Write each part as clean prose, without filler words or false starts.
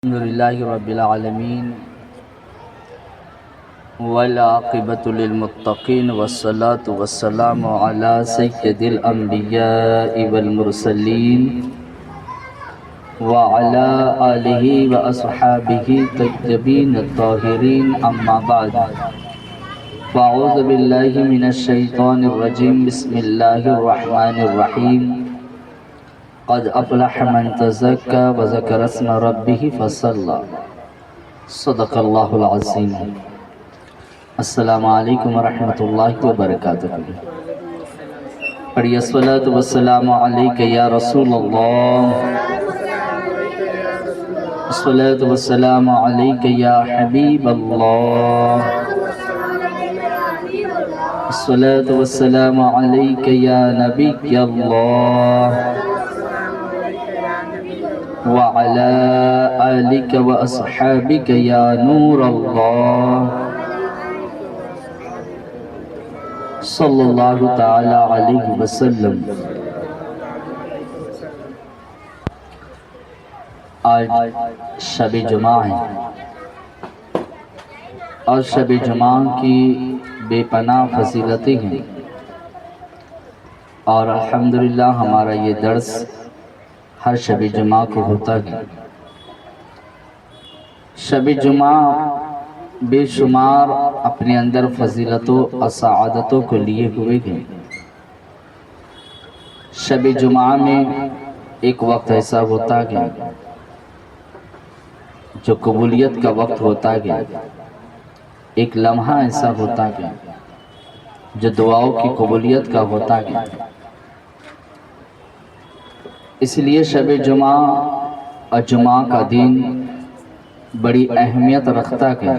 الحمدللہ رب العالمین والعاقبۃ للمتقین والصلاة والسلام علی سید الانبیاء والمرسلین وعلی آلہ واصحابہ الطیبین الطاہرین اما بعد فاعوذ باللہ من الشیطان الرجیم بسم اللہ الرحمن الرحیم قد افلح من تزکى وذکر اسم ربه فصلى صدق اللہ العظیم۔ السلام علیکم ورحمۃ اللہ وبرکاتہ۔ پڑھیے الصلاۃ والسلام علیک یا رسول اللہ، الصلاۃ والسلام علیک یا حبیب اللہ، الصلاۃ والسلام علیک یا نبی اللہ وعلى آلك وأصحابك يا نور الله صلی اللہ تعالی علیہ وسلم۔ آج شب جمعہ ہے اور شب جمعہ کی بے پناہ فضیلتیں ہیں، اور الحمدللہ ہمارا یہ درس ہر شب جمعہ کو ہوتا ہے۔ شب جمعہ بے شمار اپنے اندر فضیلتوں اور سعادتوں کو لیے ہوئے ہیں۔ شب جمعہ میں ایک وقت ایسا ہوتا ہے جو قبولیت کا وقت ہوتا ہے، ایک لمحہ ایسا ہوتا ہے جو دعاؤں کی قبولیت کا ہوتا ہے۔ اس لیے شب جمعہ اور جمعہ کا دن بڑی اہمیت رکھتا ہے،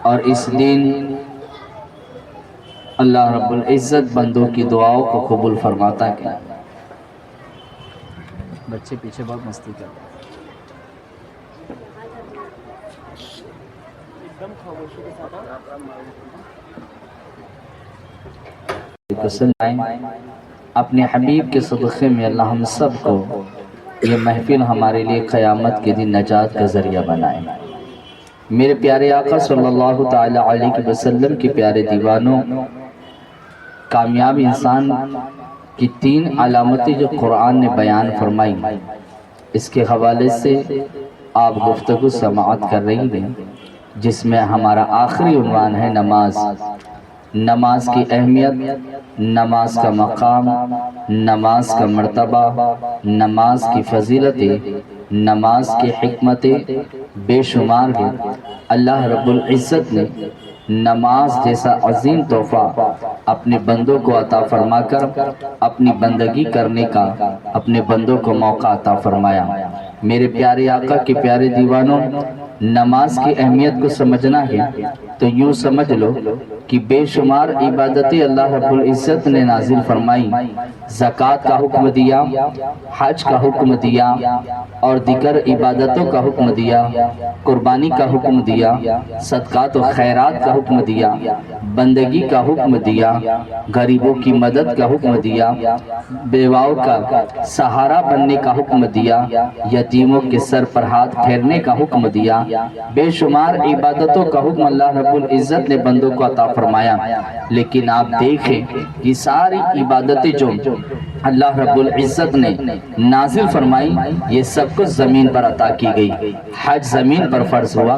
اور اس دن اللہ رب العزت بندوں کی دعاؤں کو قبول فرماتا ہے۔ بچے پیچھے بہت مستی کرتے ہیں۔ اپنے حبیب کے صدقے میں اللہ ہم سب کو یہ محفل ہمارے لیے قیامت کے دن نجات کا ذریعہ بنائے۔ میرے پیارے آقا صلی اللہ تعالی علیہ وسلم کے پیارے دیوانوں، کامیاب انسان کی 3 علامتیں جو قرآن نے بیان فرمائی، اس کے حوالے سے آپ گفتگو سماعت کر رہی ہیں، جس میں ہمارا آخری عنوان ہے نماز۔ نماز کی اہمیت، نماز کا مقام، نماز کا مرتبہ، نماز کی فضیلتیں، نماز کی حکمتیں بے شمار ہیں۔ اللہ رب العزت نے نماز جیسا عظیم تحفہ اپنے بندوں کو عطا فرما کر اپنی بندگی کرنے کا اپنے بندوں کو موقع عطا فرمایا۔ میرے پیارے آقا کے پیارے دیوانوں، نماز کی اہمیت کو سمجھنا ہے تو یوں سمجھ لو کہ بے شمار عبادتیں اللہ رب العزت نے نازل فرمائی۔ زکوٰۃ کا حکم دیا، حج کا حکم دیا، اور دیگر عبادتوں کا حکم دیا، قربانی کا حکم دیا، صدقات و خیرات کا حکم دیا، بندگی کا حکم دیا، غریبوں کی مدد کا حکم دیا، بیواؤں کا سہارا بننے کا حکم دیا، یتیموں کے سر پر ہاتھ پھیرنے کا حکم دیا۔ بے شمار عبادتوں کا حکم اللہ رب العزت نے بندوں کو عطا فرمایا، لیکن آپ دیکھیں یہ ساری عبادتیں جو اللہ رب العزت نے نازل فرمائی، یہ سب کچھ زمین پر عطا کی گئی۔ حج زمین پر فرض ہوا،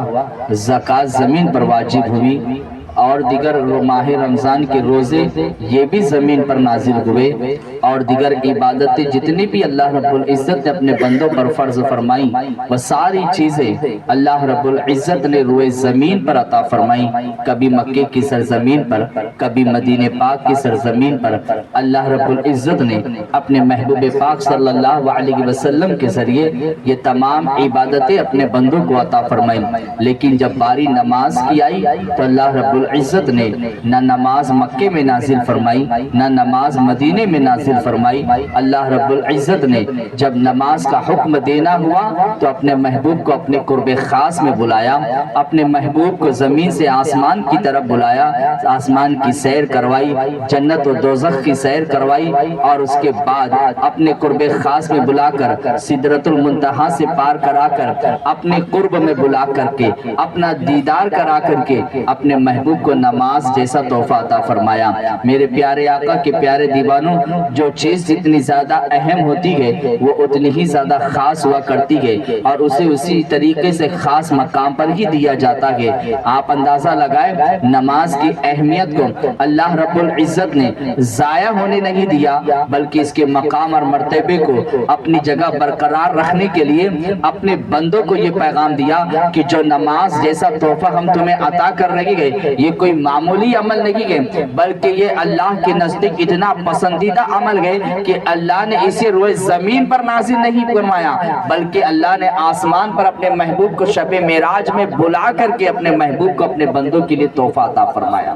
زکوٰۃ زمین پر واجب ہوئی، اور دیگر ماہ رمضان کے روزے یہ بھی زمین پر نازل ہوئے، اور دیگر عبادتیں جتنی بھی اللہ رب العزت نے اپنے بندوں پر فرض فرمائی، وہ ساری چیزیں اللہ رب العزت نے روئے زمین پر عطا فرمائی۔ کبھی مکے کی سرزمین پر، کبھی مدینہ پاک کی سرزمین پر اللہ رب العزت نے اپنے محبوب پاک صلی اللہ علیہ وسلم کے ذریعے یہ تمام عبادتیں اپنے بندوں کو عطا فرمائی۔ لیکن جب باری نماز کی آئی تو اللہ رب العزت نے نہ نماز مکے میں نازل فرمائی نہ نماز مدینے میں نازل فرمائی۔ اللہ رب العزت نے جب نماز کا حکم دینا ہوا تو اپنے محبوب کو اپنے قرب خاص میں بلایا، اپنے محبوب کو زمین سے آسمان کی طرف بلایا، آسمان کی سیر کروائی، جنت و دوزخ کی سیر کروائی، اور اس کے بعد اپنے قرب خاص میں بلا کر سدرۃ المنتہا سے پار کرا کر اپنے قرب میں بلا کر کے اپنا دیدار کرا کر کے اپنے محبوب کو نماز جیسا تحفہ عطا فرمایا۔ میرے پیارے آقا کے پیارے دیوانوں، جو چیز جتنی زیادہ اہم ہوتی ہے وہ اتنی ہی زیادہ خاص ہوا کرتی ہے، اور اسے اسی طریقے سے خاص مقام پر ہی دیا جاتا ہے۔ آپ اندازہ لگائیں، نماز کی اہمیت کو اللہ رب العزت نے ضائع ہونے نہیں دیا، بلکہ اس کے مقام اور مرتبے کو اپنی جگہ برقرار رکھنے کے لیے اپنے بندوں کو یہ پیغام دیا کہ جو نماز جیسا تحفہ ہم تمہیں عطا کر رہے ہیں، یہ کوئی معمولی عمل نہیں ہے، بلکہ یہ اللہ کے نزدیک اتنا پسندیدہ عمل ہے کہ اللہ نے اسے روئے زمین پر نازل نہیں فرمایا، بلکہ اللہ نے آسمان پر اپنے محبوب کو شب معراج میں بلا کر کے اپنے محبوب کو اپنے بندوں کے لیے تحفہ عطا فرمایا۔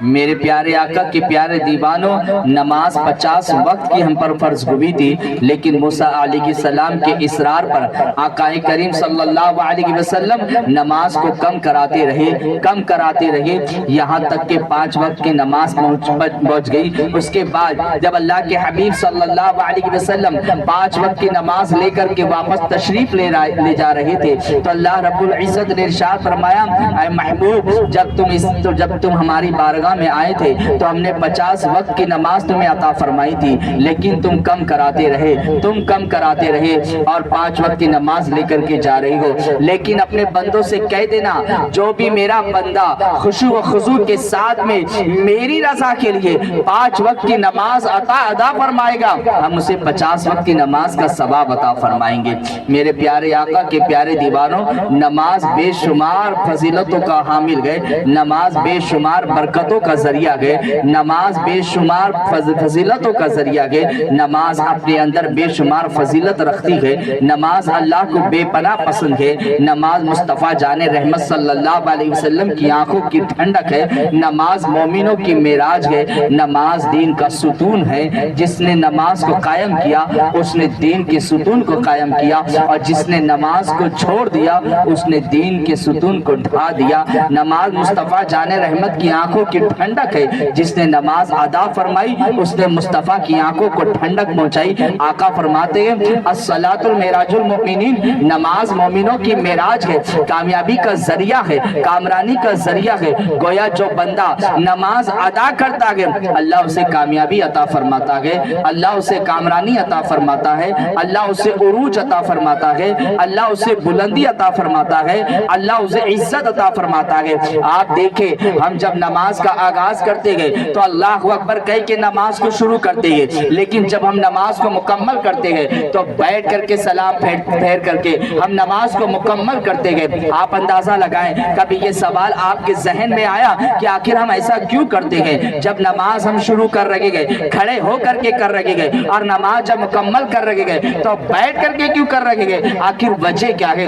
میرے پیارے آقا کے پیارے دیوانوں، نماز 50 وقت کی ہم پر فرض ہوئی تھی، لیکن موسیٰ علیہ السلام کے اصرار پر آقا کریم صلی اللہ علیہ وسلم نماز کو کم کراتے رہے، یہاں تک کہ 5 وقت کی نماز پہنچ گئی۔ اس کے بعد جب اللہ کے حبیب صلی اللہ علیہ وسلم 5 وقت کی نماز لے کر کے واپس تشریف لے جا رہے تھے تو اللہ رب العزت نے ارشاد فرمایا، اے محبوب، جب تم ہماری بارگاہ میں آئے تھے تو ہم نے 50 وقت کی نماز تمہیں عطا فرمائی تھی، لیکن تم کم کراتے رہے اور 5 وقت کی نماز لے کر کے جا رہی ہو۔ لیکن اپنے بندوں سے کہہ دینا، جو بھی میرا بندہ خشوع و خضوع کے ساتھ میں میری رضا کے لیے 5 وقت کی نماز ادا فرمائے گا، ہم اسے 50 وقت کی نماز کا ثواب عطا فرمائیں گے۔ میرے پیارے آقا کے پیارے دیوانوں، نماز بے شمار فضیلتوں کا حامل ہے، نماز بے شمار برکتوں کا ذریعہ ہے، نماز بے شمار فضیلتوں کا ذریعہ ہے، نماز اپنے اندر بے شمار فضیلت رکھتی ہے، نماز اللہ کو بے پناہ پسند ہے، نماز مصطفیٰ جان رحمت صلی اللہ علیہ وسلم کی آنکھوں کی ٹھنڈک ہے، نماز مومنوں کی معراج ہے، نماز دین کا ستون ہے۔ جس نے نماز کو قائم کیا اس نے دین کے ستون کو قائم کیا، اور جس نے نماز کو چھوڑ دیا اس نے دین کے ستون کو ڈھا دیا۔ نماز مصطفیٰ جان رحمت کی آنکھوں کی ٹھنڈک ہے، جس نے نماز ادا فرمائی اس نے مصطفیٰ کی آنکھوں کو ٹھنڈک پہنچائی۔ آقا فرماتے ہیں، الصلاۃ المعراج المؤمنین، نماز مومنوں کی معراج ہے، کامیابی کا ذریعہ ہے، کامرانی کا ذریعہ ہے۔ گویا جو بندہ نماز ادا کرتا ہے اللہ اسے کامیابی عطا فرماتا ہے، اللہ اسے کامرانی عطا فرماتا ہے، اللہ اسے عروج عطا فرماتا ہے، اللہ اسے بلندی عطا فرماتا ہے، اللہ اسے عزت عطا فرماتا ہے۔ آپ دیکھیں، ہم جب نماز کا آغاز کرتے ہیں تو اللہ اکبر کہہ کے نماز کو شروع کرتے ہیں، لیکن جب ہم نماز کو مکمل کرتے ہیں تو بیٹھ کر کے سلام پھیر کر کے ہم نماز کو مکمل کرتے ہیں۔ آپ اندازہ لگائیں، کبھی یہ سوال آپ کے ذہن میں آیا کہ آخر ہم ایسا کیوں کرتے ہیں؟ جب نماز ہم شروع کر رہے ہیں کھڑے ہو کر کے کر رہے ہیں، اور نماز جب مکمل کر رہے ہیں تو بیٹھ کر کے کیوں کر رہے ہیں؟ آخر وجہ کیا ہے؟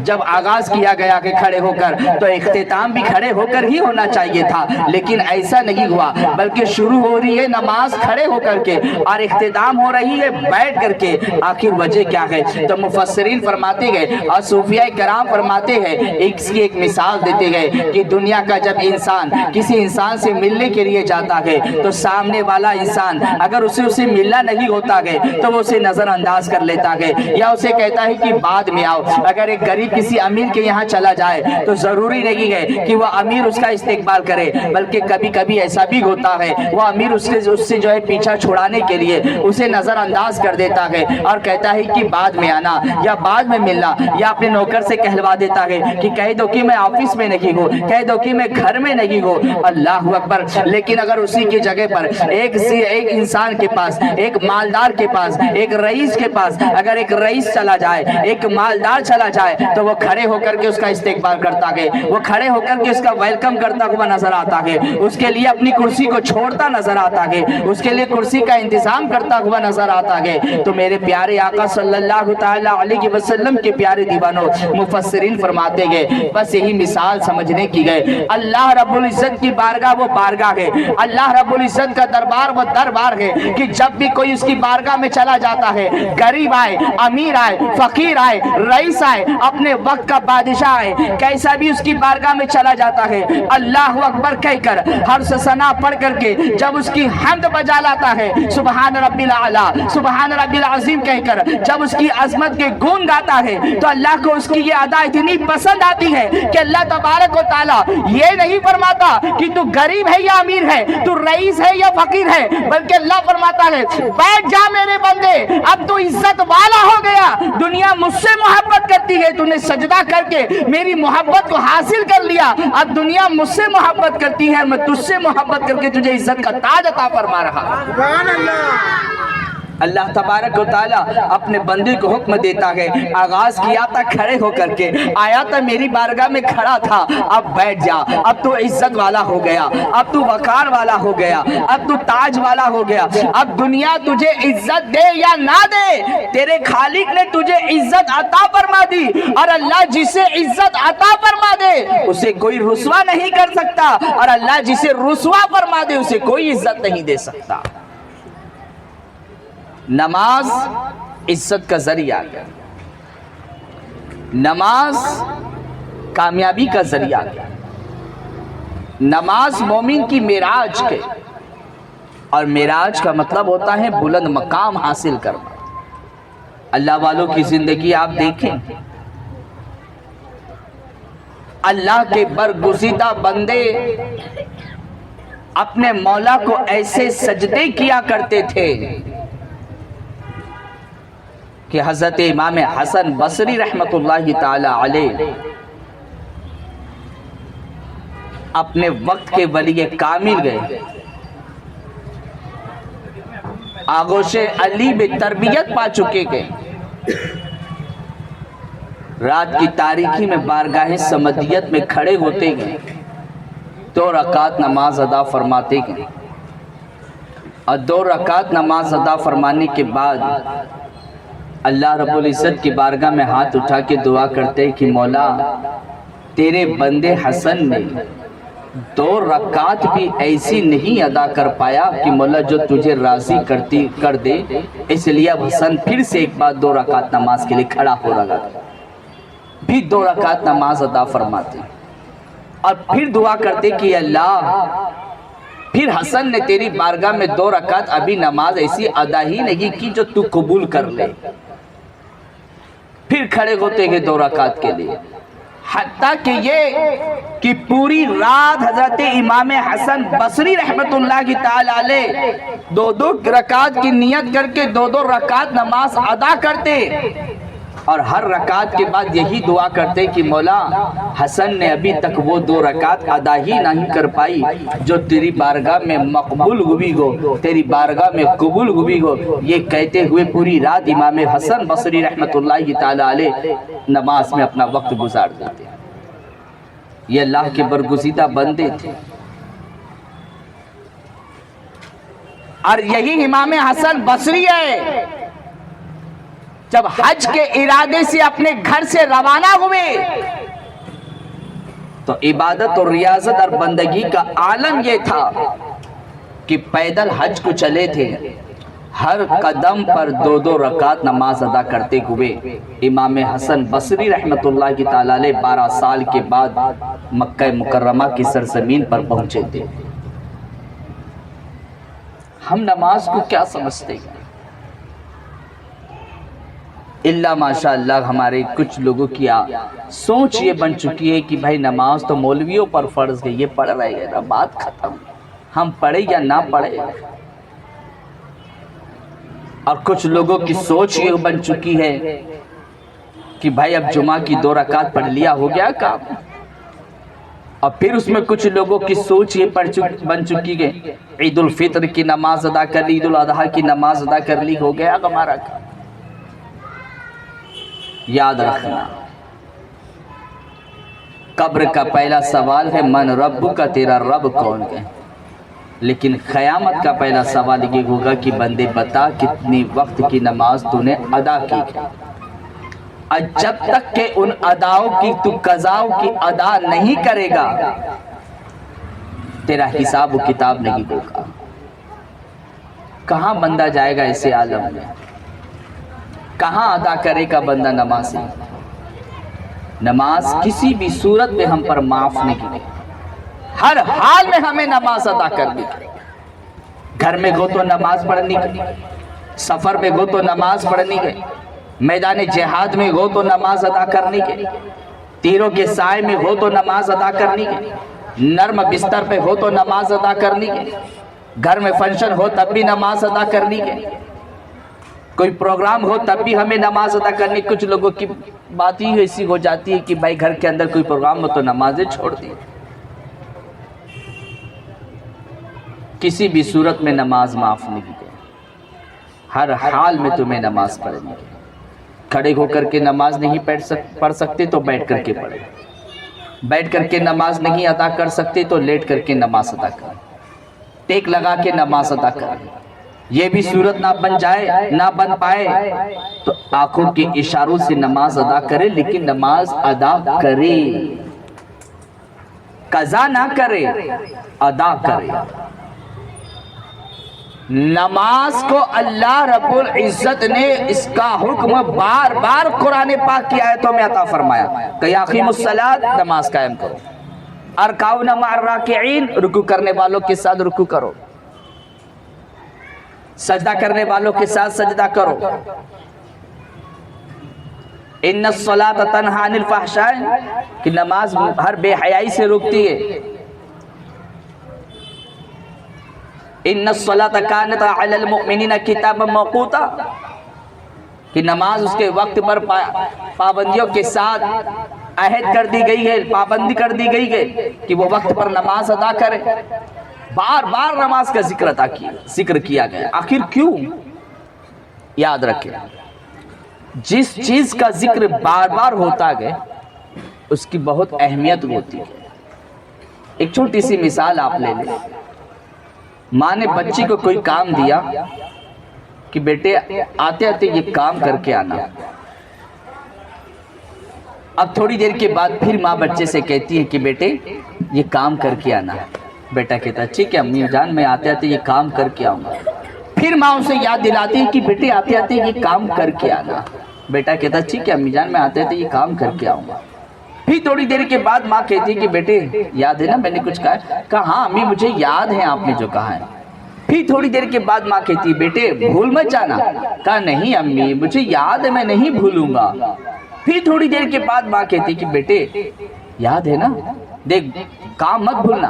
جب آغاز کیا گیا کہ کھڑے ہو کر، تو اختتام بھی کھڑے ہو کر ہی ہونا چاہیے تھا، لیکن ایسا نہیں ہوا، بلکہ شروع ہو رہی ہے نماز کھڑے ہو کر کے اور اختتام ہو رہی ہے بیٹھ کر کے۔ آخر وجہ کیا ہے؟ تو مفسرین فرماتے ہیں اور صوفیاء کرام فرماتے ہیں، اس کی ایک مثال دیتے ہیں کہ دنیا کا جب انسان کسی انسان سے ملنے کے لیے جاتا ہے تو سامنے والا انسان اگر اسے ملنا نہیں ہوتا ہے تو وہ اسے نظر انداز کر لیتا ہے، یا اسے کہتا ہے کہ بعد میں آؤ۔ اگر ایک غریب کسی امیر کے یہاں چلا جائے تو ضروری نہیں ہے کہ وہ امیر اس کا استقبال کرے، بلکہ کبھی کبھی ایسا بھی ہوتا ہے وہ امیر اس سے جو ہے پیچھا چھڑانے کے لیے اسے نظر انداز کر دیتا ہے اور کہتا ہے کہ بعد میں آنا یا بعد میں ملنا، یا اپنے نوکر سے کہلوا دیتا ہے کہ کہہ دو کہ میں آفس میں نہیں ہوں، کہہ دو کہ میں گھر میں نہیں ہوں۔ اللہ اکبر! لیکن اگر اسی کی جگہ پر ایک انسان کے پاس، ایک مالدار کے پاس، ایک رئیس کے پاس اگر ایک رئیس چلا جائے، ایک مالدار چلا جائے تو وہ کھڑے ہو کر کے اس کا استقبال کرتا ہے، وہ کھڑے ہو کر کے اس کا ویلکم کرتا ہوا نظر آتا ہے، اس کے لیے اپنی کرسی کو چھوڑتا نظر آتا ہے، اس کے لیے کرسی کا انتظام کرتا ہوا نظر آتا ہے۔ تو میرے پیارے آقا صلی اللہ تعالیٰ علیہ وسلم کے پیارے دیوانوں، مفسرین فرماتے گئے بس یہی مثال سمجھنے کی گئے، اللہ رب العزت کی بارگاہ وہ بارگاہ ہے، اللہ رب العزت کا دربار وہ دربار ہے کہ جب بھی کوئی اس کی بارگاہ میں چلا جاتا ہے، غریب آئے، امیر آئے، فقیر آئے، رئیس آئے، اپنے وقت کا بادشاہ آئے، کیسا بھی اس کی بارگاہ میں چلا جاتا ہے، اللہ اکبر کہہ کر حرف ثنا پڑھ کر کے جب اس کی حمد بجا لاتا ہے، سبحان ربی الاعلیٰ، سبحان ربی العظیم کہہ کر جب اس کی عظمت کے گون گاتا ہے تو اللہ کو اس کی یہ ادا اتنی پسند آتی ہے کہ اللہ تبارک و تعالیٰ یہ نہیں فرماتا کہ تو غریب ہے یا امیر ہے، تو رئیس ہے یا فقیر ہے، بلکہ اللہ فرماتا ہے بیٹھ جا میرے بندے، اب تو عزت والا ہو گیا، دنیا مجھ سے محبت کرتی ہے، تو نے سجدہ کر کے میری محبت کو حاصل کر لیا، اب دنیا مجھ سے محبت کرتی ہے، میں تجھ سے محبت کر کے تجھے عزت کا تاج عطا فرما رہا ہوں۔ سبحان اللہ۔ اللہ تبارک و تعالیٰ اپنے بندے کو حکم دیتا ہے، آغاز کیا تھا کھڑے ہو کر کے، آیا تھا میری بارگاہ میں کھڑا تھا، اب بیٹھ جا، اب تو عزت والا ہو گیا، اب تو وقار والا ہو گیا، اب تو تاج والا ہو گیا، اب دنیا تجھے عزت دے یا نہ دے، تیرے خالق نے تجھے عزت عطا فرما دی، اور اللہ جسے عزت عطا فرما دے اسے کوئی رسوا نہیں کر سکتا، اور اللہ جسے رسوا فرما دے اسے کوئی عزت نہیں دے سکتا۔ نماز عزت کا ذریعہ ہے، نماز کامیابی کا ذریعہ ہے، نماز مومن کی معراج کے، اور معراج کا مطلب ہوتا ہے بلند مقام حاصل کرنا۔ اللہ والوں کی زندگی آپ دیکھیں، اللہ کے برگزیدہ بندے اپنے مولا کو ایسے سجدے کیا کرتے تھے کہ حضرت امام حسن بصری رحمت اللہ تعالی علیہ اپنے وقت کے ولی کامل گئے، آغوش علی میں تربیت پا چکے گئے، رات کی تاریکی میں بارگاہ سمدیت میں کھڑے ہوتے گئے، 2 رکعت نماز ادا فرماتے گئے، اور 2 رکعت نماز ادا فرمانے کے بعد اللہ رب العزت کی بارگاہ میں ہاتھ اٹھا کے دعا کرتے کہ مولا تیرے بندے حسن نے 2 رکعت بھی ایسی نہیں ادا کر پایا کہ مولا جو تجھے راضی کر دے، اس لیے اب حسن پھر سے ایک بار 2 رکعت نماز کے لیے کھڑا ہو رہا، بھی 2 رکعت نماز ادا فرماتے، اور پھر دعا کرتے کہ اللہ پھر حسن نے تیری بارگاہ میں 2 رکعت ابھی نماز ایسی ادا ہی نہیں کی جو تو قبول کر لے، پھر کھڑے ہوتے ہیں 2 رکعت کے لیے، حتیٰ کہ یہ کہ پوری رات حضرت امام حسن بصری رحمت اللہ تعالی علیہ 2 رکعت کی نیت کر کے 2 رکعت نماز ادا کرتے، اور ہر رکعت کے بعد یہی دعا کرتے کہ مولا حسن نے ابھی تک وہ 2 رکعت ادا ہی نہیں کر پائی جو تیری بارگاہ میں مقبول ہوئی ہو، تیری بارگاہ میں قبول ہوئی ہو۔ یہ کہتے ہوئے پوری رات امام حسن بصری رحمت اللہ تعالی علیہ نماز میں اپنا وقت گزار دیتے۔ یہ اللہ کے برگزیدہ بندے تھے، اور یہی امام حسن بصری ہے جب حج کے ارادے سے اپنے گھر سے روانہ ہوئے تو عبادت اور ریاضت اور بندگی کا عالم یہ تھا کہ پیدل حج کو چلے تھے، ہر قدم پر 2 رکعت نماز ادا کرتے ہوئے امام حسن بصری رحمت اللہ کی تعالی علیہ 12 سال کے بعد مکہ مکرمہ کی سرزمین پر پہنچے تھے۔ ہم نماز کو کیا سمجھتے ہیں؟ اللہ ماشاءاللہ ہمارے کچھ لوگوں کی سوچ یہ بن چکی ہے کہ بھائی نماز تو مولویوں پر فرض ہے، یہ پڑھ رہے ہیں نا، بات ختم، ہم پڑھے یا نہ پڑھے۔ اور کچھ لوگوں کی سوچ یہ بن چکی ہے کہ بھائی اب جمعہ کی 2 رکعت پڑھ لیا ہو گیا کام، اور پھر اس میں کچھ لوگوں کی سوچ یہ بن چکی ہے عید الفطر کی نماز ادا کر لی، عید الاضحیٰ کی نماز ادا کر لی، ہو گیا ہمارا کام۔ یاد رکھنا قبر کا پہلا سوال ہے من رب کا، تیرا رب کون ہے؟ لیکن قیامت کا پہلا سوال یہ ہوگا کہ بندے بتا کتنی وقت کی نماز تو نے ادا کی ہے؟ اور جب تک کہ ان اداؤں کی تو قضاؤں کی ادا نہیں کرے گا تیرا حساب و کتاب نہیں ہوگا۔ کہاں بندہ جائے گا ایسے عالم میں؟ کہاں ادا کرے گا بندہ نماز؟ نماز کسی بھی صورت میں ہم پر معاف نہیں ہے، ہر حال میں ہمیں نماز ادا کرنی ہے۔ گھر میں گو تو نماز پڑھنی ہے، سفر میں گو تو نماز پڑھنی ہے، میدان جہاد میں گو تو نماز ادا کرنی ہے، تیروں کے سائے میں ہو تو نماز ادا کرنی ہے، نرم بستر پہ ہو تو نماز ادا کرنی ہے، گھر میں فنکشن ہو تب بھی نماز ادا کرنی ہے، کوئی پروگرام ہو تب بھی ہمیں نماز ادا کرنی۔ کچھ لوگوں کی بات ہی ایسی ہو جاتی ہے کہ بھائی گھر کے اندر کوئی پروگرام ہو تو نمازیں چھوڑ دی۔ کسی بھی صورت میں نماز معاف نہیں ہے، ہر حال میں تمہیں نماز پڑھنی ہے۔ کھڑے ہو کر کے نماز نہیں پڑھ سکتے تو بیٹھ کر کے پڑھیں، بیٹھ کر کے نماز نہیں ادا کر سکتے تو لیٹ کر کے نماز ادا کریں، ٹیک لگا کے نماز ادا کریں۔ یہ بھی صورت نہ بن جائے، نہ بن پائے تو آنکھوں کے اشاروں سے نماز ادا کرے، لیکن نماز ادا کرے، قضا نہ کرے، ادا کرے۔ نماز کو اللہ رب العزت نے اس کا حکم بار بار قرآن پاک کی آیتوں میں عطا فرمایا کہ اقیموا الصلاۃ، نماز قائم کرو، ارکعوا مع الراکعین، رکوع کرنے والوں کے ساتھ رکوع کرو، سجدہ کرنے والوں کے ساتھ سجدہ کرو، ان الصلاۃ تنہی عن الفحشاء، کہ نماز ہر بے حیائی سے روکتی ہے، ان الصلاۃ کانت علی المؤمنین کتابا موقوتا، کہ نماز اس کے وقت پر پابندیوں کے ساتھ عہد کر دی گئی ہے، پابندی کر دی گئی ہے کہ وہ وقت پر نماز ادا کرے۔ بار بار نماز کا ذکر کیا گیا، آخر کیوں؟ یاد رکھیں، جس چیز کا ذکر بار بار ہوتا گیا اس کی بہت اہمیت ہوتی ہے۔ ایک چھوٹی سی مثال آپ لے لیں، ماں نے بچی کو کوئی کام دیا کہ بیٹے آتے آتے یہ کام کر کے آنا، اب تھوڑی دیر کے بعد پھر ماں بچے سے کہتی ہے کہ بیٹے یہ کام کر کے آنا، بیٹا کہتا ہے ٹھیک ہے امی جان میں آتے آتے یہ کام کر کے آؤں گا، پھر ماں اسے یاد دلاتی ہے کہ بیٹے آتے آتے یہ کام کر کے آنا، بیٹا کہتا ہے ٹھیک ہے امی جان میں آتے آتے یہ کام کر کے آؤں گا، پھر تھوڑی دیر کے بعد ماں کہتی ہے کہ بیٹے یاد ہے نا میں نے کچھ کہا؟ کہا ہاں امی مجھے یاد ہے آپ نے جو کہا ہے۔ پھر تھوڑی دیر کے بعد ماں کہتی ہے بیٹے بھول مت جانا، کہا نہیں امی مجھے یاد ہے میں نہیں بھولوں گا۔ پھر تھوڑی دیر کے بعد ماں کہتی کہ بیٹے یاد ہے نا دیکھ کام مت بھولنا،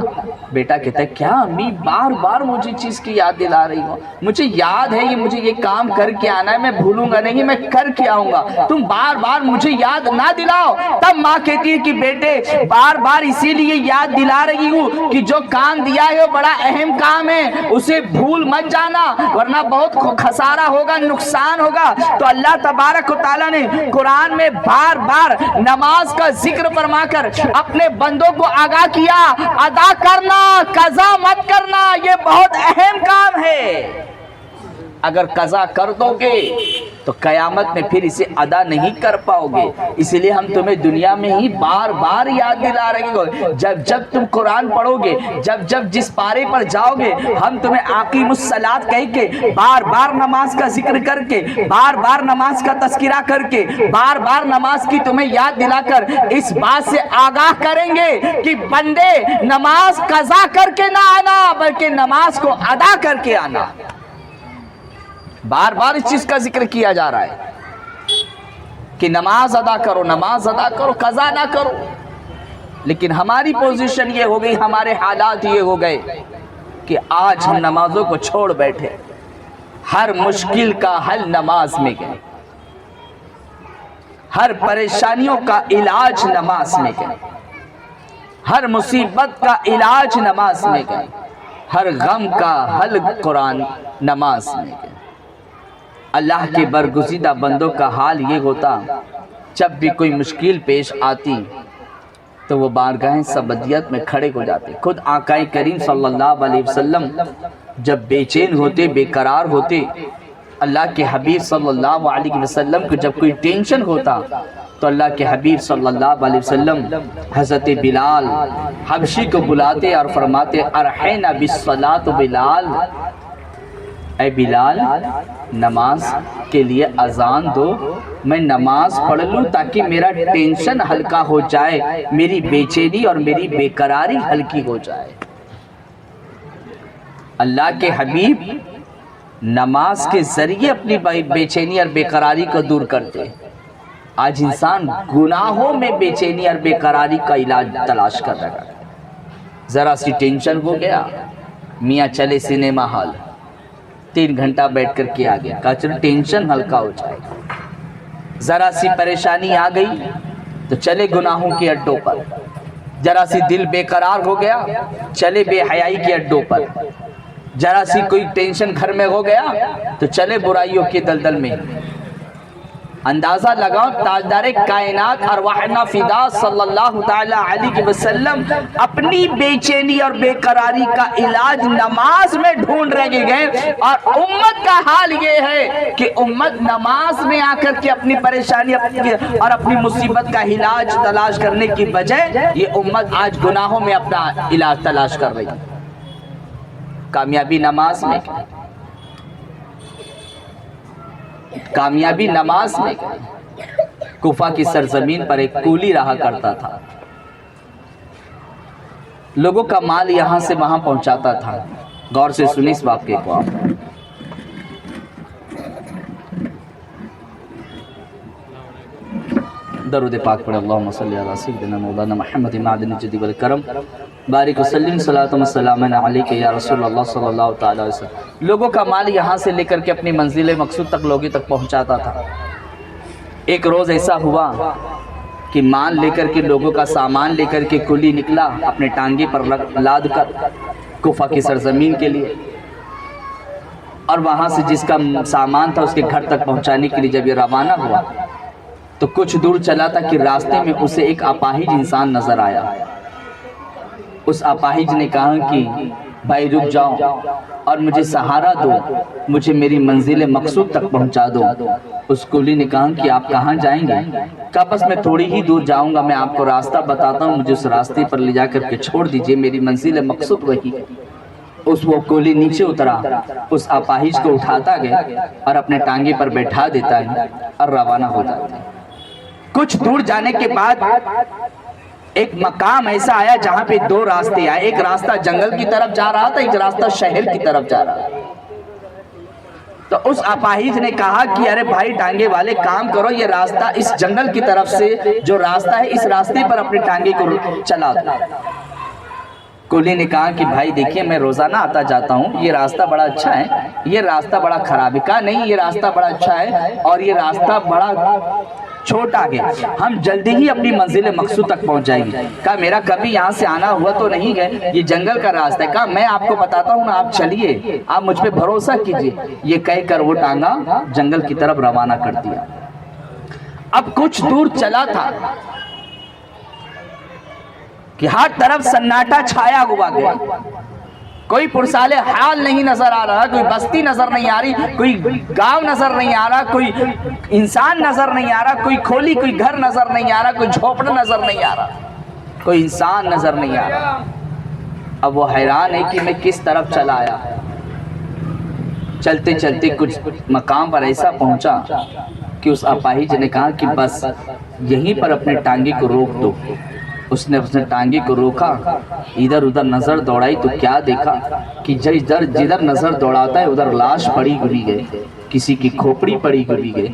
بیٹا کہتا ہے کیا امی بار بار مجھے چیز کی یاد دلا رہی ہو، مجھے یاد ہے مجھے یہ کام کر کے آنا ہے، میں بھولوں گا نہیں، میں کر کے آؤں گا، تم بار بار مجھے یاد نہ دلاؤ۔ تب ماں کہتی ہے کہ بیٹے بار بار اسی لیے یاد دلا رہی ہوں کہ جو کام دیا ہے وہ بڑا اہم کام ہے، اسے بھول مت جانا ورنہ بہت خسارہ ہوگا، نقصان ہوگا۔ تو اللہ تبارک و تعالیٰ نے قرآن میں بار بار نماز کا ذکر فرما کر اپنے بندوں کو آگاہ کیا، ادا کرنا، قضا مت کرنا، یہ بہت اہم کام ہے۔ اگر قضا کر دو گے تو قیامت میں پھر اسے ادا نہیں کر پاؤ گے، اس لیے ہم تمہیں دنیا میں ہی بار بار یاد دلا رہے ہیں۔ جب جب تم قرآن پڑھو گے، جب جب جس پارے پر جاؤ گے، ہم تمہیں اقیموا الصلاۃ کہہ کے بار بار نماز کا ذکر کر کے، بار بار نماز کا تذکرہ کر کے، بار بار نماز کی تمہیں یاد دلا کر اس بات سے آگاہ کریں گے کہ بندے نماز قضا کر کے نہ آنا بلکہ نماز کو ادا کر کے آنا۔ بار بار اس چیز کا ذکر کیا جا رہا ہے کہ نماز ادا کرو، نماز ادا کرو، قضا نہ کرو۔ لیکن ہماری پوزیشن یہ ہو گئی، ہمارے حالات یہ ہو گئے کہ آج ہم نمازوں کو چھوڑ بیٹھے، ہر مشکل کا حل نماز میں گئے، ہر پریشانیوں کا علاج نماز میں گئے، ہر مصیبت کا علاج نماز میں گئے، ہر غم کا حل قرآن نماز میں گئے۔ اللہ کے برگزیدہ بندوں کا حال یہ ہوتا جب بھی کوئی مشکل پیش آتی تو وہ بارگاہ سبدیت میں کھڑے ہو جاتے. خود آقا کریم صلی اللہ علیہ وسلم جب بے چین ہوتے، بے قرار ہوتے، اللہ کے حبیب صلی اللہ علیہ وسلم کو جب کوئی ٹینشن ہوتا تو اللہ کے حبیب صلی اللہ علیہ وسلم حضرت بلال حبشی کو بلاتے اور فرماتے ارحینا بالصلاۃ بلال، اے بلال نماز کے لیے اذان دو، میں نماز پڑھ لوں تاکہ میرا ٹینشن ہلکا ہو جائے، میری بے چینی اور میری بے قراری ہلکی ہو جائے. اللہ کے حبیب نماز کے ذریعے اپنی بے چینی اور بے قراری کو دور کرتے. آج انسان گناہوں میں بے چینی اور بے قراری کا علاج تلاش کر رہا ہے. ذرا سی ٹینشن ہو گیا، میاں چلے سنیما ہال، 3 گھنٹہ بیٹھ کر کے آگے، کہا چلو ٹینشن ہلکا ہو جائے. ذرا سی پریشانی آ گئی تو چلے گناہوں کے اڈوں پر. ذرا سی دل بے قرار ہو گیا، چلے بے حیائی کے اڈوں پر. ذرا سی کوئی ٹینشن گھر میں ہو گیا تو چلے برائیوں کے دلدل میں. اندازہ لگاؤ تاجدار کائنات ارواحنا فدا صلی اللہ تعالی علیہ وسلم اپنی بے چینی اور بے قراری کا علاج نماز میں ڈھونڈ رہے گئے، اور امت کا حال یہ ہے کہ امت نماز میں آ کر کے اپنی پریشانی اور اپنی مصیبت کا علاج تلاش کرنے کی بجائے یہ امت آج گناہوں میں اپنا علاج تلاش کر رہی ہے. کامیابی نماز میں، کامیابی نماز میں. کوفہ کی سرزمین پر ایک کولی رہا کرتا تھا، لوگوں کا مال یہاں سے وہاں پہنچاتا تھا. غور سے سنیں اس واقعے کو آپ. درود پاک پڑھیں. اللہم صلی علی سیدنا مولانا محمد معدن الجد والکرم بارک وسلم صلاۃ و سلام علیک یا رسول اللہ صلی اللہ تعالی علیہ وسلم. لوگوں کا مال یہاں سے لے کر کے اپنی منزل مقصود تک لوگوں تک پہنچاتا تھا. ایک روز ایسا ہوا کہ مال لے کر کے، لوگوں کا سامان لے کر کے کولی نکلا اپنے ٹانگے پر لاد کر کوفہ کی سرزمین کے لیے. اور وہاں سے جس کا سامان تھا اس کے گھر تک پہنچانے کے لیے جب یہ روانہ ہوا تو کچھ دور چلا تھا کہ راستے میں اسے ایک اپاہج انسان نظر آیا. اس اپاہج نے کہا کہ بھائی رک جاؤ اور مجھے سہارا دو، مجھے میری منزل مقصود تک پہنچا دو. اس کولی نے کہا کہ آپ کہاں جائیں گے؟ کہا بس میں تھوڑی ہی دور جاؤں گا، میں آپ کو راستہ بتاتا ہوں، مجھے اس راستے پر لے جا کر کے چھوڑ دیجئے، میری منزل مقصود وہی ہے. وہ کولی نیچے اترا، اس اپاہج کو اٹھاتا گیا اور اپنے ٹانگے پر بیٹھا دیتا ہے اور روانہ ہو جاتا ہے. کچھ دور جانے کے بعد ایک مقام ایسا آیا جہاں پہ 2 راستے آئے. ایک راستہ جنگل کی طرف جا رہا تھا، ایک راستہ شہر کی طرف جا رہا تھا. تو اس اپاہج نے کہا کہ ارے بھائی ٹانگے والے کام کرو، یہ راستہ اس جنگل کی طرف سے جو راستہ ہے اس راستے پر اپنے ٹانگے کو چلا دو. کولی نے کہا کہ بھائی دیکھیے میں روزانہ آتا جاتا ہوں، یہ راستہ بڑا اچھا ہے، یہ راستہ بڑا خراب ہے. کہا نہیں، یہ راستہ بڑا اچھا ہے اور یہ راستہ بڑا چھوٹا ہے، ہم جلدی ہی اپنی منزل مقصود تک پہنچ جائیں گے. کہا میرا کبھی یہاں سے آنا ہوا تو نہیں ہے، یہ جنگل کا راستہ ہے. کہا میں آپ کو بتاتا ہوں نا، آپ چلیے، آپ مجھ پہ بھروسہ کیجئے. یہ کہہ کر وہ ٹانگا جنگل کی طرف روانہ کر دیا. اب کچھ دور چلا تھا کہ ہر طرف سناٹا چھایا ہوا گیا، کوئی پرسال حال نہیں نظر آ رہا، کوئی بستی نظر نہیں آ رہی، کوئی گاؤں نظر نہیں آ رہا، کوئی انسان نظر نہیں آ رہا، کوئی کھولی کوئی گھر نظر نہیں آ رہا، کوئی جھوپڑا نظر نہیں آ رہا، کوئی انسان نظر نہیں آ رہا. اب وہ حیران ہے کہ میں کس طرف چلا آیا. چلتے چلتے کچھ مقام پر ایسا پہنچا کہ اس اپاہج نے کہا کہ بس یہیں پر اپنے ٹانگے کو روک دو. اس نے اپنے ٹانگے کو روکا، ادھر ادھر نظر دوڑائی تو کیا دیکھا کہ جدھر نظر دوڑاتا ہے ادھر لاش پڑی ہوئی ہے، کسی کی کھوپڑی پڑی ہوئی ہے،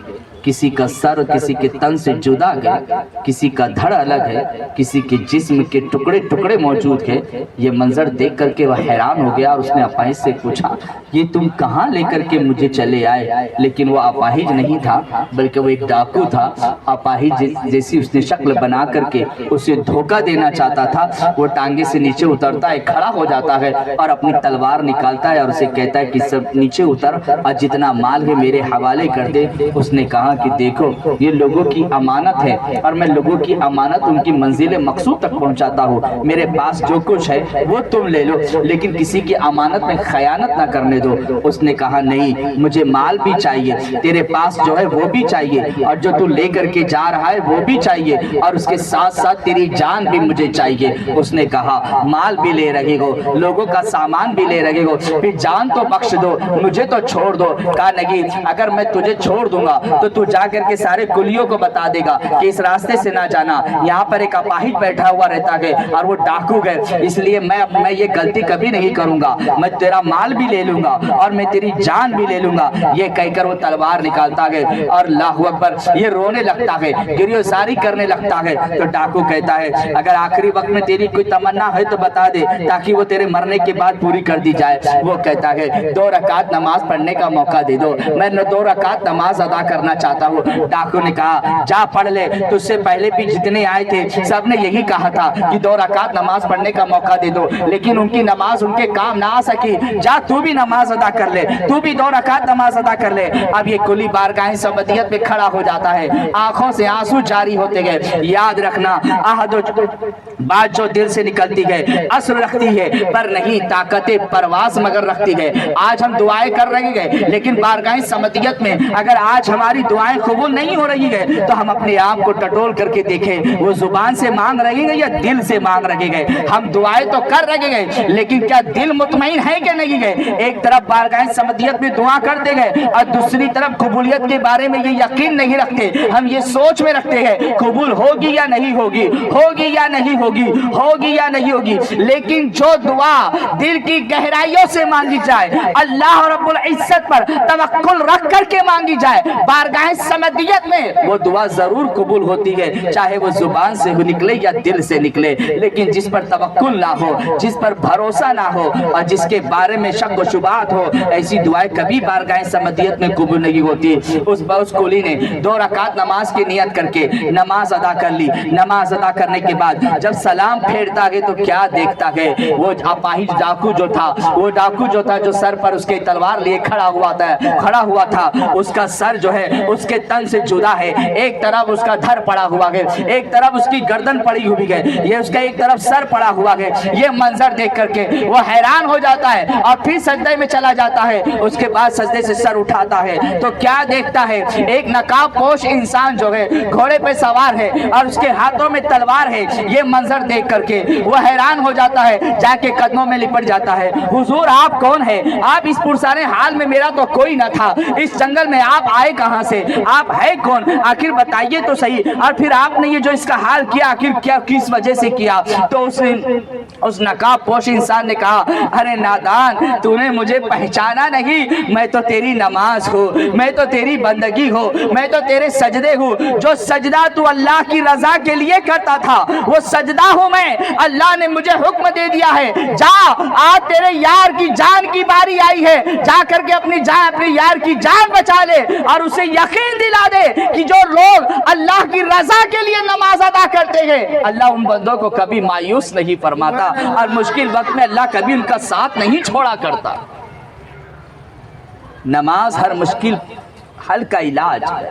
کسی کا سر کسی کے تن سے جدا ہے، کسی کا دھڑ الگ ہے، کسی کے جسم کے ٹکڑے ٹکڑے موجود ہیں. یہ منظر دیکھ کر کے وہ حیران ہو گیا اور اس نے اپاہج سے پوچھا یہ تم کہاں لے کر کے مجھے چلے آئے؟ لیکن وہ اپاہج نہیں تھا بلکہ وہ ایک ڈاکو تھا. اپاہج جیسی اس نے شکل بنا کر کے اسے دھوکہ دینا چاہتا تھا. وہ ٹانگے سے نیچے اترتا ہے، کھڑا ہو جاتا ہے اور اپنی تلوار نکالتا ہے اور اسے کہتا ہے کہ سب نیچے اتر اور جتنا مال ہے میرے حوالے کر دے. اس نے کہا کہا کہ دیکھو یہ لوگوں کی امانت ہے اور میں لوگوں کی امانت ان کی منزل مقصود تک پہنچاتا ہوں، میرے پاس جو کچھ ہے وہ تم لے لو لیکن کسی کی امانت میں خیانت نہ کرنے دو۔ اس نے کہا نہیں، مجھے مال بھی چاہیے، تیرے پاس جو ہے وہ بھی چاہیے اور جو تو لے کر کے جا رہا ہے وہ بھی چاہیے اور اس کے ساتھ ساتھ تیری جان بھی مجھے چاہیے۔ اس نے کہا مال بھی لے رہے ہو، لوگوں کا سامان بھی لے رہے ہو، پھر جان تو بخش دو، مجھے تو چھوڑ دو۔ کہا نہیں، اگر میں تجھے چھوڑ دوں گا تو تو جا کر کے سارے کلیوں کو بتا دے گا کہ اس راستے سے نہ جانا، یہاں پر ایک اپاہج بیٹھا ہوا رہتا ہے اور وہ ڈاکو ہے، اس لیے میں یہ غلطی کبھی نہیں کروں گا، میں تیرا مال بھی لے لوں گا اور میں تیری جان بھی لے لوں گا۔ یہ کہہ کر وہ تلوار نکالتا ہے اور اللہ اکبر یہ رونے لگتا ہے، گریوساری کرنے لگتا ہے۔ تو ڈاکو کہتا ہے اگر آخری وقت میں تیری کوئی تمنا ہے تو بتا دے تاکہ وہ تیرے مرنے کے بعد پوری کر دی جائے۔ وہ کہتا ہے 2 رکعت نماز پڑھنے کا موقع دے دو، میں 2 رکعت نماز ادا کرنا چاہتا ہوں۔ ڈاکو نے کہا جا پڑھ لے، تجھ سے پہلے بھی جتنے آئے تھے سب نے یہی کہا تھا کہ 2 رکعت نماز پڑھنے کا موقع دے دو، لیکن ان کی نماز ان کے کام نہ آ سکی، جا تو بھی نماز ادا کر لے، تو بھی 2 رکعت نماز ادا کر لے۔ اب یہ کلی بارگاہ سعودیت میں کھڑا ہو جاتا ہے، آنکھوں سے آنسو جاری ہوتے گئے۔ یاد رکھنا عہد و بات جو دل سے نکلتی ہے اثر رکھتی ہے پر نہیں طاقت پرواز مگر رکھتی ہے۔ آج ہم دعائیں کر رہے ہیں لیکن بارگاہ سمدیت میں اگر آج ہماری دعائیں قبول نہیں ہو رہی ہے تو ہم اپنے آپ کو ٹٹول کر کے دیکھیں، وہ زبان سے مانگ رہے ہیں یا دل سے مانگ رہے ہیں؟ ہم دعائیں تو کر رہے ہیں لیکن کیا دل مطمئن ہے کہ نہیں ہے؟ ایک طرف بارگاہ سمدیت میں دعا کرتے گئے اور دوسری طرف قبولیت کے بارے میں یہ یقین نہیں رکھتے، ہم یہ سوچ میں رکھتے ہیں قبول ہوگی یا نہیں ہوگی، ہوگی یا نہیں ہوگی، ہوگی یا نہیں ہوگی۔ لیکن جو دعا دل کی گہرائیوں سے مانگی جائے، اللہ رب العزت پر توکل رکھ کر کے مانگی جائے بارگاہ سمدیت میں، وہ دعا ضرور قبول ہوتی ہے، چاہے وہ زبان سے نکلے یا دل سے نکلے۔ لیکن جس پر توکل نہ ہو، جس پر بھروسہ نہ ہو اور جس کے بارے میں شک و شبہات ہو، ایسی دعائیں کبھی بارگاہ سمدیت میں قبول نہیں ہوتی۔ اس کولی نے 2 رکعت نماز کی نیت کر کے نماز ادا کر لی۔ نماز ادا کرنے کے بعد جب سلام پھیرتا ہے تو کیا دیکھتا ہے؟ وہ اپاہج ڈاکو جو تھا جو سر پر اس کے تلوار لیے کھڑا ہوا تھا، اس کا سر جو ہے اس کے تن سے جدا ہے، ایک طرف اس کا دھر پڑا ہوا ہے، ایک طرف اس کی گردن پڑی ہوئی ہے، یہ اس کا ایک طرف سر پڑا ہوا ہے۔ یہ منظر دیکھ کر کے وہ حیران ہو جاتا ہے اور پھر سجدے میں چلا جاتا ہے۔ اس کے بعد سجدے سے سر اٹھاتا ہے تو کیا دیکھتا ہے؟ ایک نقاب پوش انسان جو ہے گھوڑے پہ سوار ہے اور اس کے ہاتھوں میں تلوار ہے۔ یہ منظر دیکھ کر کے وہ حیران ہو جاتا ہے، جا کے قدموں میں لپٹ جاتا ہے، حضور آپ کون ہے؟ آپ اس پرسان حال میں میرا تو کوئی نہ تھا، اس جنگل میں آپ آئے کہاں سے؟ آپ ہے کون؟ آخر بتائیے تو صحیح، اور پھر آپ نے یہ جو اس کا حال کیا آخر کیا کس وجہ سے کیا؟ تو اس نقاب پوش انسان نے کہا ارے نادان، تو نے مجھے پہچانا نہیں، میں تو تیری نماز ہوں، میں تو تیری بندگی ہوں، میں تو تیرے سجدے ہوں، جو سجدہ تو اللہ کی رضا کے لیے کرتا تھا وہ سجدہ ہوں میں۔ اللہ نے مجھے حکم دے دیا ہے جا، آج تیرے یار کی جان کی باری آئی ہے، جا کر کے اپنی یار کی جان بچا لے اور اسے یقین دلا دے کہ جو لوگ اللہ کی رضا کے لیے نماز ادا کرتے ہیں اللہ ان بندوں کو کبھی مایوس نہیں فرماتا اور مشکل وقت میں اللہ کبھی ان کا ساتھ نہیں چھوڑا کرتا۔ نماز ہر مشکل حل کا علاج ہے،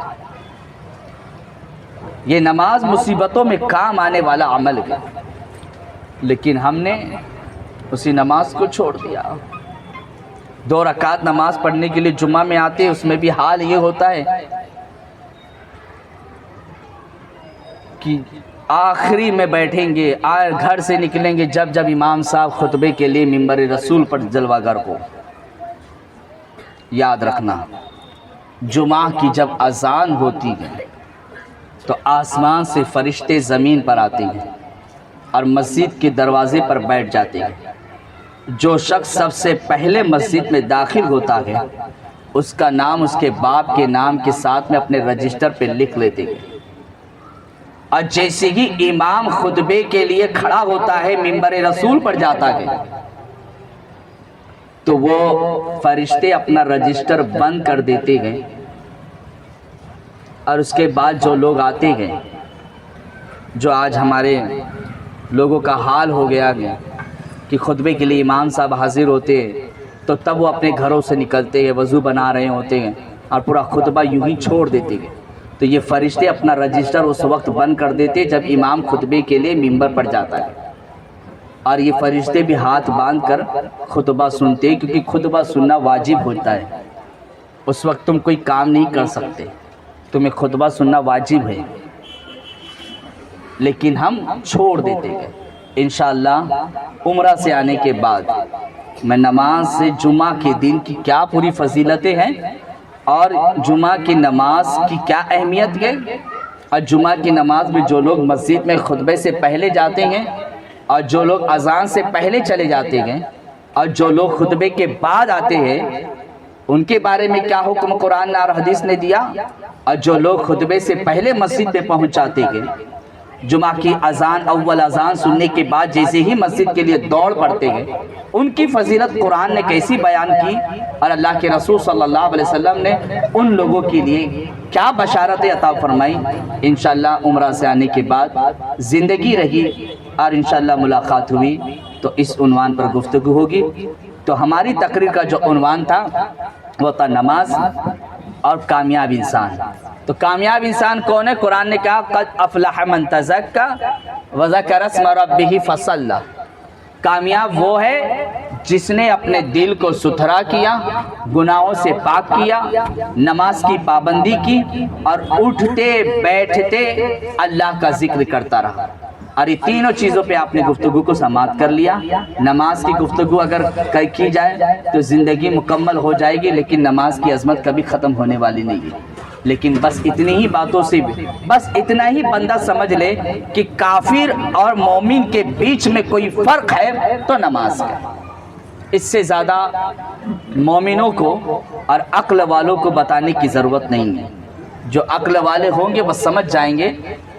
یہ نماز مصیبتوں میں کام آنے والا عمل ہے، لیکن ہم نے اسی نماز کو چھوڑ دیا۔ 2 رکعت نماز پڑھنے کے لیے جمعہ میں آتے، اس میں بھی حال یہ ہوتا ہے کہ آخری میں بیٹھیں گے، گھر سے نکلیں گے جب امام صاحب خطبے کے لیے منبر رسول پر جلوہ گر ہو۔ یاد رکھنا جمعہ کی جب اذان ہوتی ہے تو آسمان سے فرشتے زمین پر آتے ہیں اور مسجد کے دروازے پر بیٹھ جاتے ہیں۔ جو شخص سب سے پہلے مسجد میں داخل ہوتا ہے اس کا نام اس کے باپ کے نام کے ساتھ میں اپنے رجسٹر پہ لکھ لیتے ہیں، اور جیسے ہی امام خطبے کے لیے کھڑا ہوتا ہے منبر رسول پر جاتا ہے تو وہ فرشتے اپنا رجسٹر بند کر دیتے ہیں، اور اس کے بعد جو لوگ آتے ہیں، جو آج ہمارے لوگوں کا حال ہو گیا ہے کہ خطبے کے لیے امام صاحب حاضر ہوتے ہیں تو تب وہ اپنے گھروں سے نکلتے ہیں، وضو بنا رہے ہوتے ہیں اور پورا خطبہ یوں ہی چھوڑ دیتے ہیں، تو یہ فرشتے اپنا رجسٹر اس وقت بند کر دیتے جب امام خطبے کے لیے ممبر پر جاتا ہے، اور یہ فرشتے بھی ہاتھ باندھ کر خطبہ سنتے، کیونکہ خطبہ سننا واجب ہوتا ہے۔ اس وقت تم کوئی کام نہیں کر سکتے، تمہیں خطبہ سننا واجب ہے، لیکن ہم چھوڑ دیتے گئے۔ انشاءاللہ عمرہ سے آنے کے بعد میں نماز سے جمعہ کے دن کی کیا پوری فضیلتیں ہیں، اور جمعہ کی نماز کی کیا اہمیت ہے، اور جمعہ کی نماز میں جو لوگ مسجد میں خطبے سے پہلے جاتے ہیں اور جو لوگ اذان سے پہلے چلے جاتے ہیں اور جو لوگ خطبے کے بعد آتے ہیں، ان کے بارے میں کیا حکم قرآن اور حدیث نے دیا، اور جو لوگ خطبے سے پہلے مسجد میں پہنچ جاتے ہیں، جمعہ کی اذان اول اذان سننے کے بعد جیسے ہی مسجد کے لیے دوڑ پڑتے ہیں، ان کی فضیلت قرآن نے کیسی بیان کی، اور اللہ کے رسول صلی اللہ علیہ وسلم نے ان لوگوں کے لیے کیا بشارتیں عطا فرمائی۔ انشاءاللہ عمرہ سے آنے کے بعد زندگی رہی اور انشاءاللہ ملاقات ہوئی تو اس عنوان پر گفتگو ہوگی۔ تو ہماری تقریر کا جو عنوان تھا وہ تھا نماز اور کامیاب انسان۔ تو کامیاب انسان کون ہے؟ قرآن نے کہا قد افلح من تزکا وذکر اسم ربہ فصلی۔ کامیاب وہ ہے جس نے اپنے دل کو ستھرا کیا، گناہوں سے پاک کیا، نماز کی پابندی کی، اور اٹھتے بیٹھتے اللہ کا ذکر کرتا رہا۔ اور یہ تینوں چیزوں پہ آپ نے گفتگو کو سماعت کر لیا۔ نماز کی گفتگو اگر کی جائے تو زندگی مکمل ہو جائے گی، لیکن نماز کی عظمت کبھی ختم ہونے والی نہیں ہے۔ لیکن بس اتنی ہی باتوں سے بس اتنا ہی بندہ سمجھ لے کہ کافر اور مومن کے بیچ میں کوئی فرق ہے تو نماز کا۔ اس سے زیادہ مومنوں کو اور عقل والوں کو بتانے کی ضرورت نہیں ہے۔ جو عقل والے ہوں گے وہ سمجھ جائیں گے،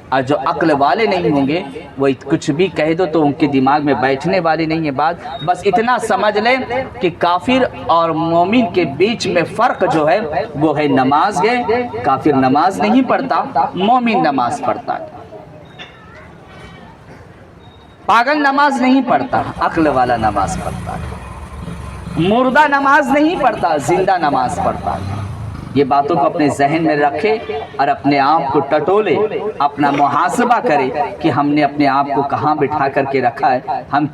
اور جو عقل والے نہیں ہوں گے وہ کچھ بھی کہہ دو تو ان کے دماغ میں بیٹھنے والی نہیں ہے بات۔ بس اتنا سمجھ لیں کہ کافر اور مومن کے بیچ میں فرق جو ہے وہ ہے نماز ہے۔ کافر نماز نہیں پڑھتا، مومن نماز پڑھتا ہے۔ پاگل نماز نہیں پڑھتا، عقل والا نماز پڑھتا ہے۔ مردہ نماز نہیں پڑھتا، زندہ نماز پڑھتا ہے۔ یہ باتوں کو اپنے ذہن میں رکھے اور اپنے آپ کو ٹٹولے، اپنا محاسبہ کرے کہ ہم نے اپنے آپ کو کہاں بٹھا کر کے رکھا ہے، ہم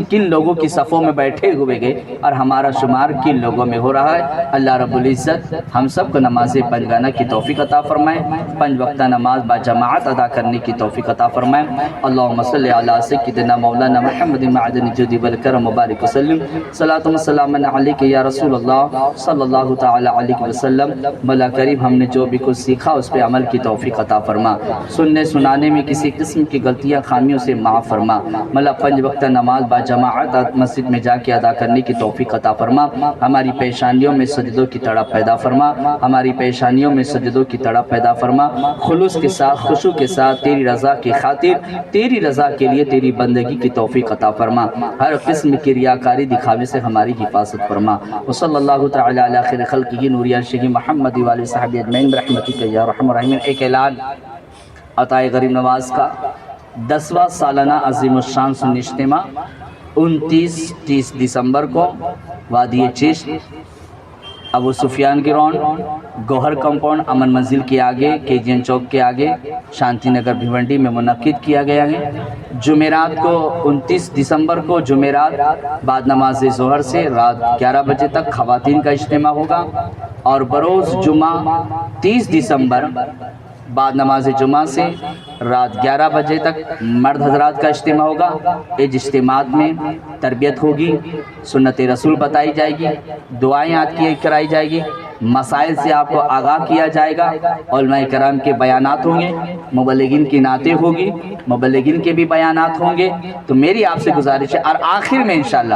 کن لوگوں کی صفوں میں بیٹھے ہوئے گئے اور ہمارا شمار کن لوگوں میں ہو رہا ہے۔ اللہ رب العزت ہم سب کو نماز پنجگانہ کی توفیق عطا فرمائے، 5 وقتہ نماز با جماعت ادا کرنے کی توفیق عطا فرمائے۔ اللہم صلی علی سیدنا مولانا محمد معدن الجود والکرم وبارک وسلم۔ صلاۃ و سلام علیک یا رسول اللہ صلی اللہ تعالی علیہ وسلم۔ مولا کریم ہم نے جو بھی کچھ سیکھا اس پہ عمل کی توفیق عطا فرما، سننے سنانے میں کسی قسم کی غلطیاں خامیوں سے معاف فرما۔ مولا 5 وقتہ نماز با جماعت مسجد میں جا کے ادا کرنے کی توفیق عطا فرما۔ ہماری پیشانیوں میں سجدوں کی تڑپ پیدا فرما، ہماری پیشانیوں میں سجدوں کی تڑپ پیدا فرما۔ خلوص کے ساتھ، خشوع کے ساتھ تیری رضا کی خاطر، تیری رضا کے لیے تیری بندگی کی توفیق عطا فرما۔ ہر قسم کی ریاکاری دکھاوے سے ہماری حفاظت فرما۔ وصلی اللہ تعالی علی خیر خلقہ نور عرشہ محمد والی صحابی اجمعین برحمتک یا ارحم الراحمین۔ ایک اعلان، عطائے غریب نواز کا 10واں سالانہ عظیم الشان سنی اجتماع 29-30 دسمبر کو وادی چشت، ابو سفیان گراؤنڈ، گوہر کمپاؤنڈ، امن منزل کے آگے، کے جی این چوک کے آگے، شانتی نگر بھیونڈی میں منعقد کیا گیا ہے۔ جمعرات کو 29 دسمبر کو جمعرات بعد نماز ظہر سے رات 11 بجے تک خواتین کا اجتماع ہوگا، اور بروز جمعہ 30 دسمبر بعد نماز جمعہ سے رات 11 بجے تک مرد حضرات کا اجتماع ہوگا۔ اس اجتماعات میں تربیت ہوگی، سنت رسول بتائی جائے گی، دعائیں یاد کرائی جائے گی، مسائل سے آپ کو آگاہ کیا جائے گا، علماء کرام کے بیانات ہوں گے، مبلغین کی نعتیں ہوگی، مبلغین کے بھی بیانات ہوں گے۔ تو میری آپ سے گزارش ہے، اور آخر میں انشاءاللہ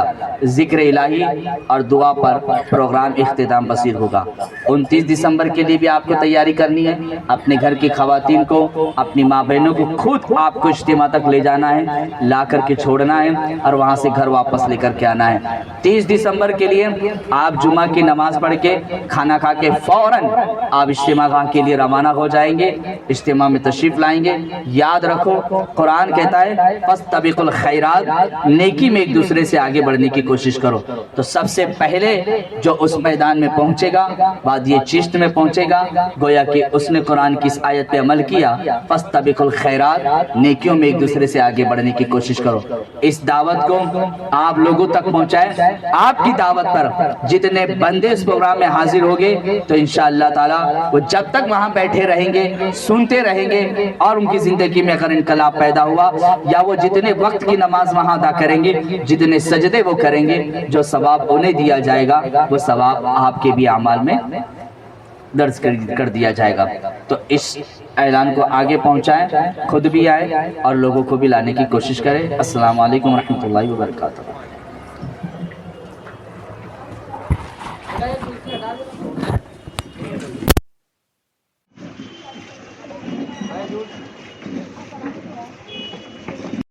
ذکر الہی اور دعا پر پروگرام اختتام پذیر ہوگا۔ 29 دسمبر کے لیے بھی آپ کو تیاری کرنی ہے، اپنے گھر کی خواتین کو، اپنی ماں بہنوں کو خود آپ کو اجتماع تک لے جانا ہے، لا کر کے چھوڑنا ہے، اور وہاں سے گھر واپس لے کر کے آنا ہے۔ 30 دسمبر کے لیے آپ جمعہ کی نماز پڑھ کے کھانا کھانا کھا کے فوراً آپ اجتماع گاہ کے لیے روانہ ہو جائیں گے، اجتماع میں تشریف لائیں گے۔ یاد رکھو قرآن کہتا ہے فاستبقوا الخیرات، نیکی میں ایک دوسرے سے آگے بڑھنے کی کوشش کرو۔ تو سب سے پہلے جو اس میدان میں پہنچے گا، وادی چشت میں پہنچے گا، گویا کہ اس نے قرآن کی اس آیت پہ عمل کیا، فاستبقوا الخیرات، نیکیوں میں ایک دوسرے سے آگے بڑھنے کی کوشش کرو۔ اس دعوت کو آپ لوگوں تک پہنچائیں۔ آپ کی دعوت پر جتنے بندے اس پروگرام میں حاضر ہوگے تو انشاءاللہ تعالی وہ جب تک وہاں بیٹھے رہیں گے، سنتے رہیں گے، اور ان کی زندگی میں اگر انقلاب پیدا ہوا، یا وہ جتنے وقت کی نماز وہاں ادا کریں گے، جتنے سجدے وہ کریں گے، جو ثواب انہیں دیا جائے گا وہ ثواب آپ کے بھی اعمال میں درج کر دیا جائے گا۔ تو اس اعلان کو آگے پہنچائیں، خود بھی آئے اور لوگوں کو بھی لانے کی کوشش کریں۔ السلام علیکم ورحمۃ اللہ وبرکاتہ۔